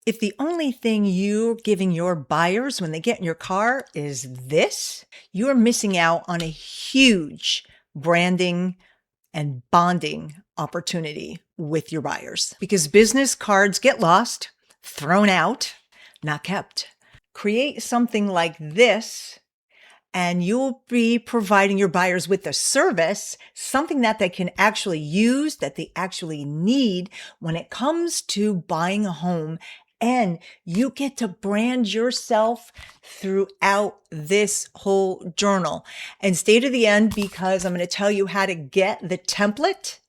If the only thing you're giving your buyers when they get in your car is this, you're missing out on a huge branding and bonding opportunity with your buyers because business cards get lost, thrown out, not kept. Create something like this and you'll be providing your buyers with a service, something that they can actually use, that they actually need when it comes to buying a home. And you get to brand yourself throughout this whole journal. And stay to the end because I'm going to tell you how to get the template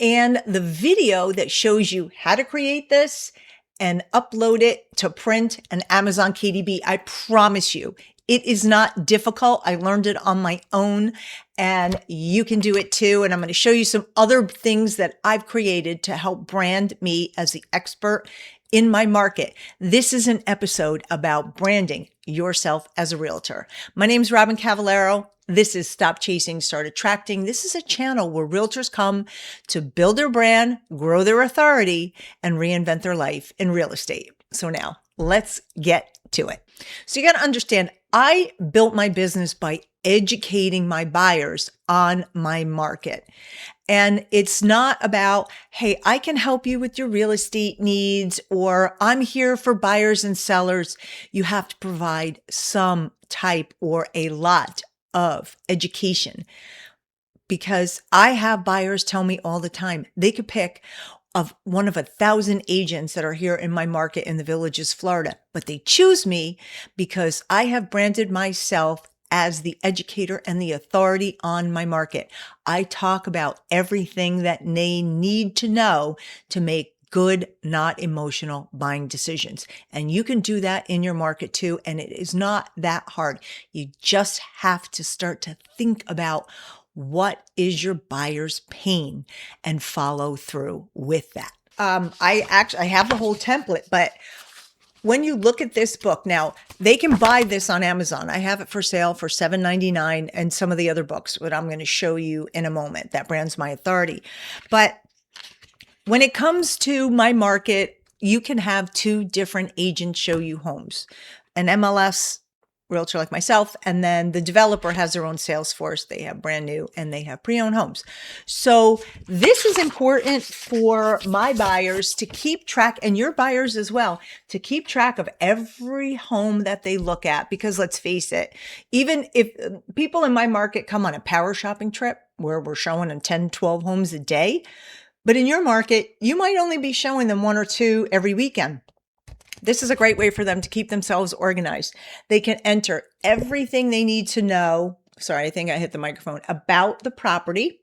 and the video that shows you how to create this and upload it to print and Amazon KDP. I promise you, it is not difficult. I learned it on my own and you can do it too. And I'm going to show you some other things that I've created to help brand me as the expert in my market. This is an episode about branding yourself as a realtor. My name is Robyn Cavallaro. This is Stop Chasing, Start Attracting. This is a channel where realtors come to build their brand, grow their authority, and reinvent their life in real estate. So now let's get to it. So you got to understand, I built my business by educating my buyers on my market. And it's not about, hey, I can help you with your real estate needs, or I'm here for buyers and sellers. You have to provide some type or a lot of education because I have buyers tell me all the time they could pick of one of 1,000 agents that are here in my market in the Villages, Florida, but they choose me because I have branded myself as the educator and the authority on my market. I talk about everything that they need to know to make good, not emotional buying decisions. And you can do that in your market too. And it is not that hard. You just have to start to think about what is your buyer's pain and follow through with that. I have the whole template, but when you look at this book, now they can buy this on Amazon. I have it for sale for $7.99 and some of the other books that I'm going to show you in a moment that brands my authority. But when it comes to my market, you can have two different agents show you homes, an MLS realtor like myself, and then the developer has their own sales force. They have brand new and they have pre-owned homes. So this is important for my buyers to keep track, and your buyers as well, to keep track of every home that they look at. Because let's face it, even if people in my market come on a power shopping trip where we're showing them 10, 12 homes a day, but in your market, you might only be showing them one or two every weekend. This is a great way for them to keep themselves organized. They can enter everything they need to know. Sorry, I think I hit the microphone about the property.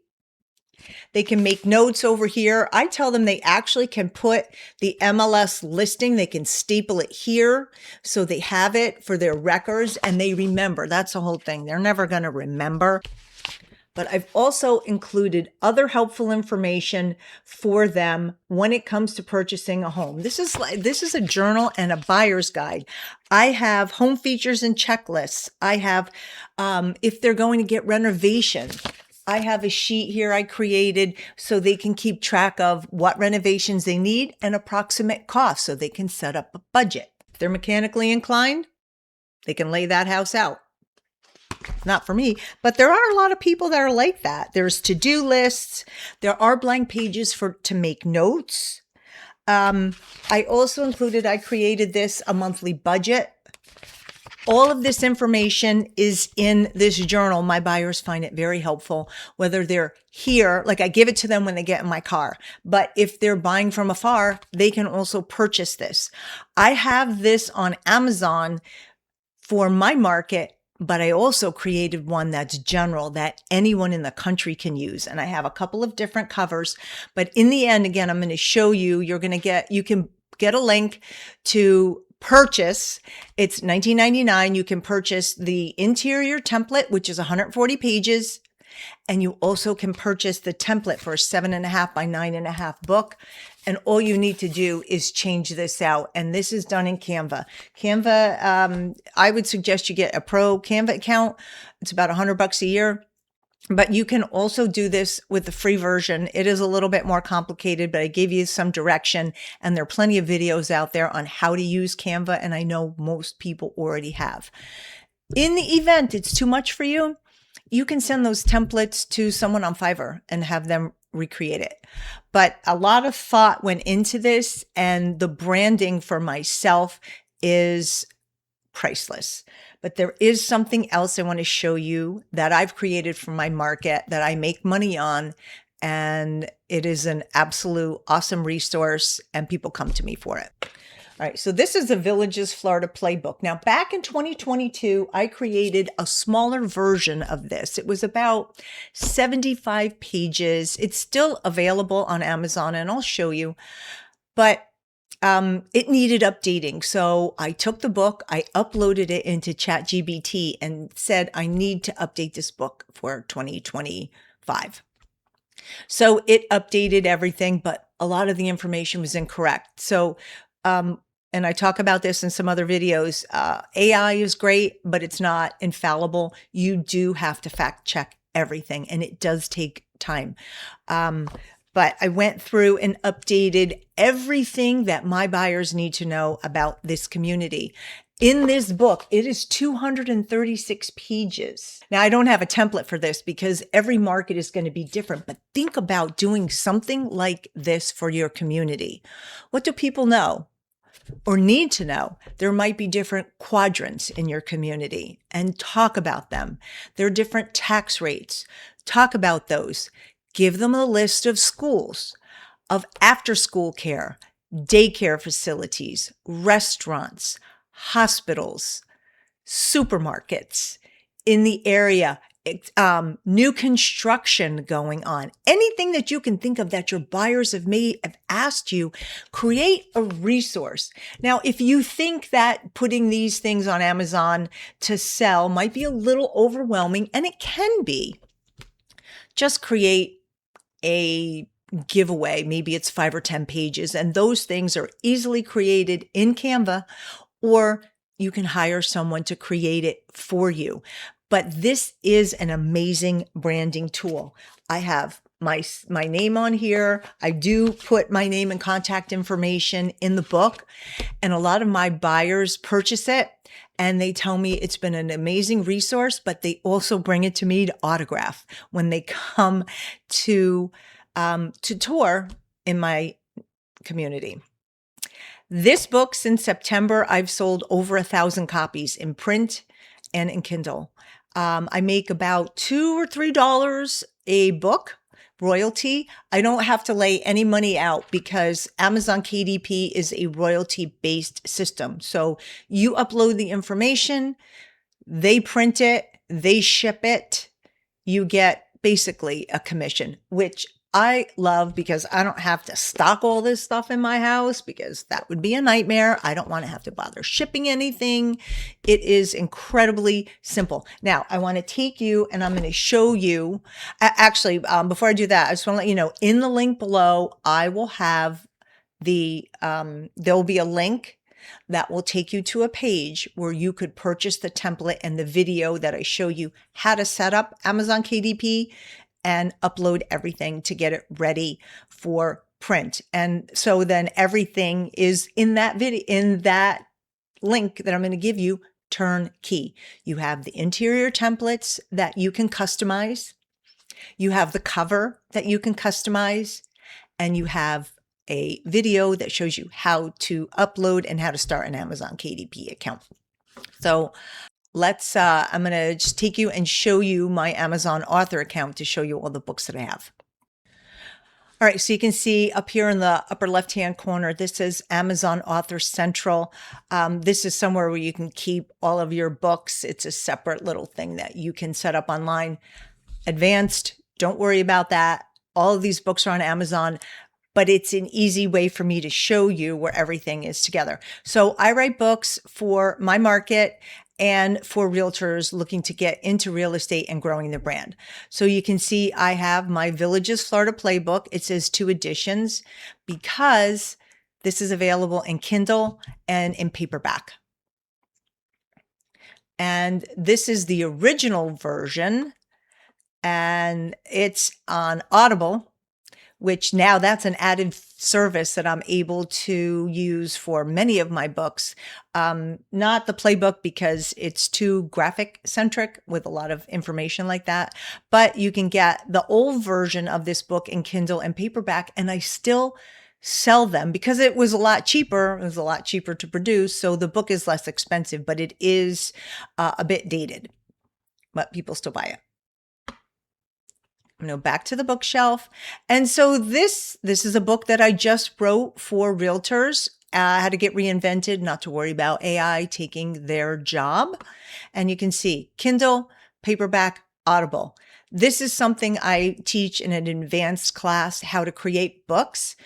They can make notes over here. I tell them they actually can put the MLS listing. They can staple it here so they have it for their records and they remember. That's the whole thing. They're never going to remember. But I've also included other helpful information for them when it comes to purchasing a home. This is a journal and a buyer's guide. I have home features and checklists. I have, if they're going to get renovation, I have a sheet here I created so they can keep track of what renovations they need and approximate cost so they can set up a budget. If they're mechanically inclined, they can lay that house out. Not for me, but there are a lot of people that are like that. There's to-do lists. There are blank pages to make notes. I also included, I created a monthly budget. All of this information is in this journal. My buyers find it very helpful, whether they're here, like I give it to them when they get in my car, but if they're buying from afar, they can also purchase this. I have this on Amazon for my market, but I also created one that's general that anyone in the country can use. And I have a couple of different covers, but in the end, again, I'm going to show you, you can get a link to purchase. It's $19.99. You can purchase the interior template, which is 140 pages. And you also can purchase the template for a 7.5 by 9.5 book. And all you need to do is change this out. And this is done in Canva. Canva, I would suggest you get a pro Canva account. It's about $100 a year. But you can also do this with the free version. It is a little bit more complicated, but I gave you some direction, and there are plenty of videos out there on how to use Canva, and I know most people already have. In the event it's too much for you, you can send those templates to someone on Fiverr and have them recreate it. But a lot of thought went into this, and the branding for myself is priceless. But there is something else I want to show you that I've created for my market that I make money on. And it is an absolute awesome resource, and people come to me for it. All right, so this is the Villages Florida Playbook. Now, back in 2022, I created a smaller version of this. It was about 75 pages. It's still available on Amazon, and I'll show you. But it needed updating. So I took the book, I uploaded it into ChatGPT and said, I need to update this book for 2025. So it updated everything, but a lot of the information was incorrect. So, and I talk about this in some other videos. AI is great, but it's not infallible. You do have to fact check everything, and it does take time. But I went through and updated everything that my buyers need to know about this community. In this book, it is 236 pages. Now, I don't have a template for this because every market is going to be different, but think about doing something like this for your community. What do people know or need to know? There might be different quadrants in your community, and talk about them. There are different tax rates. Talk about those. Give them a list of schools, of after-school care, daycare facilities, restaurants, hospitals, supermarkets in the area, new construction going on. Anything that you can think of that your buyers have asked you, create a resource. Now, if you think that putting these things on Amazon to sell might be a little overwhelming, and it can be, just create a giveaway. Maybe it's 5 or 10 pages, and those things are easily created in Canva, or you can hire someone to create it for you. But this is an amazing branding tool. I have my name on here. I do put my name and contact information in the book, and a lot of my buyers purchase it, and they tell me it's been an amazing resource, but they also bring it to me to autograph when they come to tour in my community. This book, since September, I've sold over 1,000 copies in print and in Kindle. I make about $2 or $3 a book royalty. I don't have to lay any money out because Amazon KDP is a royalty-based system. So you upload the information, they print it, they ship it, you get basically a commission, which I love because I don't have to stock all this stuff in my house because that would be a nightmare. I don't want to have to bother shipping anything. It is incredibly simple. Now, I want to take you and I'm going to show you. Actually, before I do that, I just want to let you know, in the link below, I will have there'll be a link that will take you to a page where you could purchase the template and the video that I show you how to set up Amazon KDP and upload everything to get it ready for print. And so then everything is in that video, in that link that I'm going to give you, turnkey. You have the interior templates that you can customize. You have the cover that you can customize, and you have a video that shows you how to upload and how to start an Amazon KDP account. So I'm going to just take you and show you my Amazon author account to show you all the books that I have. All right, so you can see up here in the upper left-hand corner, this is Amazon Author Central. This is somewhere where you can keep all of your books. It's a separate little thing that you can set up online. Advanced, don't worry about that. All of these books are on Amazon, but it's an easy way for me to show you where everything is together. So I write books for my market and for realtors looking to get into real estate and growing their brand. So you can see I have my Villages Florida Playbook. It says 2 editions because this is available in Kindle and in paperback. And this is the original version and it's on Audible, which now that's an added service that I'm able to use for many of my books. Not the playbook because it's too graphic centric with a lot of information like that, but you can get the old version of this book in Kindle and paperback, and I still sell them because it was a lot cheaper. It was a lot cheaper to produce. So the book is less expensive, but it is a bit dated, but people still buy it. Back to the bookshelf. And so this is a book that I just wrote for realtors, how to get reinvented, not to worry about AI taking their job. And you can see Kindle, paperback, Audible. This is something I teach in an advanced class, how to create books.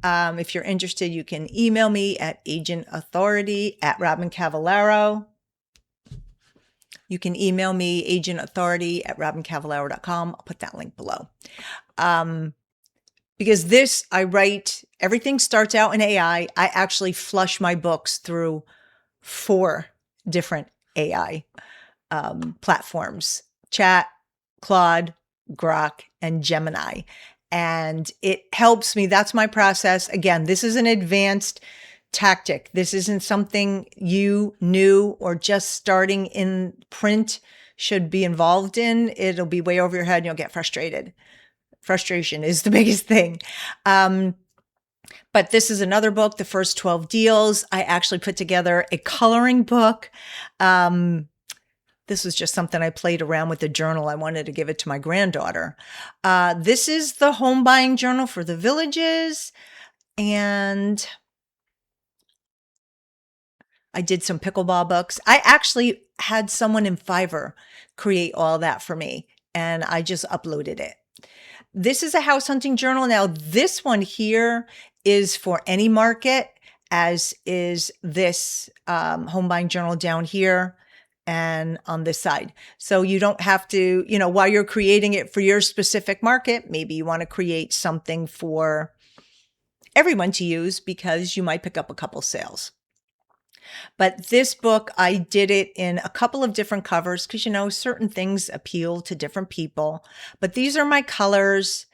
If you're interested, you can email me at agentauthority@Robyn Cavallaro. You can email me agentauthority@RobynCavallaro.com. I'll put that link below. Because this, I write, everything starts out in AI. I actually flush my books through 4 different AI platforms: Chat, Claude, Grok, and Gemini. And it helps me. That's my process. Again, this is an advanced tactic. This isn't something you new or just starting in print should be involved in. It'll be way over your head and you'll get frustrated. Frustration is the biggest thing. But this is another book, The First 12 Deals. I actually put together a coloring book. This was just something I played around with the journal. I wanted to give it to my granddaughter. This is the home buying journal for the villages. And I did some pickleball books. I actually had someone in Fiverr create all that for me, and I just uploaded it. This is a house hunting journal. Now, this one here is for any market, as is this home buying journal down here and on this side. So you don't have to, while you're creating it for your specific market, maybe you want to create something for everyone to use because you might pick up a couple sales. But this book, I did it in a couple of different covers because, certain things appeal to different people. But these are my colors.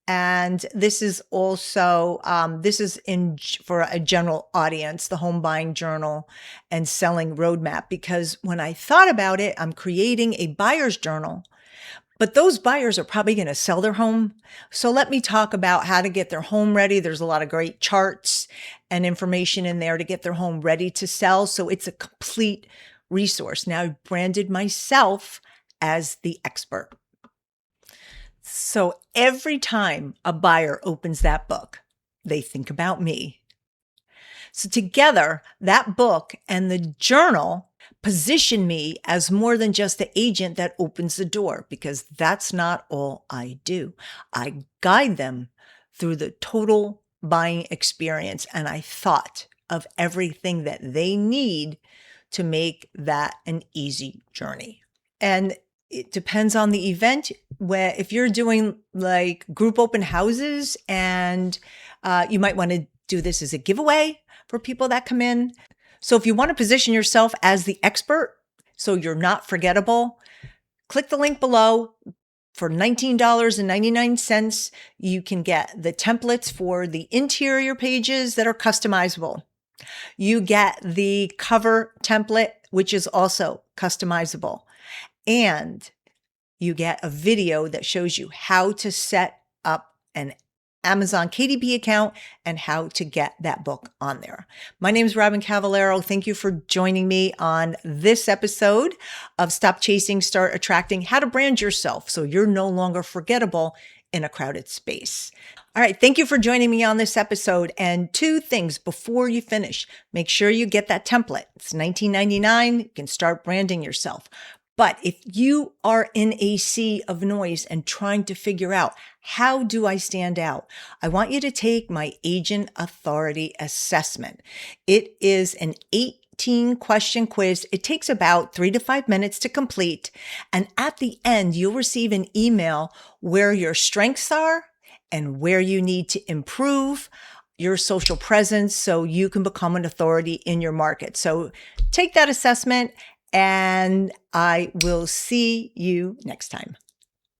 And this is also, this is for a general audience, the home buying journal and selling roadmap. Because when I thought about it, I'm creating a buyer's journal. But those buyers are probably going to sell their home. So let me talk about how to get their home ready. There's a lot of great charts and information in there to get their home ready to sell. So it's a complete resource. Now I've branded myself as the expert. So every time a buyer opens that book, they think about me. So together, that book and the journal position me as more than just the agent that opens the door, because that's not all I do. I guide them through the total buying experience, and I thought of everything that they need to make that an easy journey. And it depends on the event. Where if you're doing like group open houses, and you might want to do this as a giveaway for people that come in. So if you want to position yourself as the expert, so you're not forgettable, click the link below. For $19.99, you can get the templates for the interior pages that are customizable. You get the cover template, which is also customizable. And you get a video that shows you how to set up an Amazon KDP account and how to get that book on there. My name is Robyn Cavallaro. Thank you for joining me on this episode of Stop Chasing, Start Attracting, how to brand yourself so you're no longer forgettable in a crowded space. All right. Thank you for joining me on this episode. And 2 things before you finish. Make sure you get that template. It's $19.99. You can start branding yourself. But if you are in a sea of noise and trying to figure out, how do I stand out? I want you to take my Agent Authority Assessment. It is an 18-question quiz. It takes about 3 to 5 minutes to complete. And at the end, you'll receive an email where your strengths are and where you need to improve your social presence so you can become an authority in your market. So take that assessment, and I will see you next time.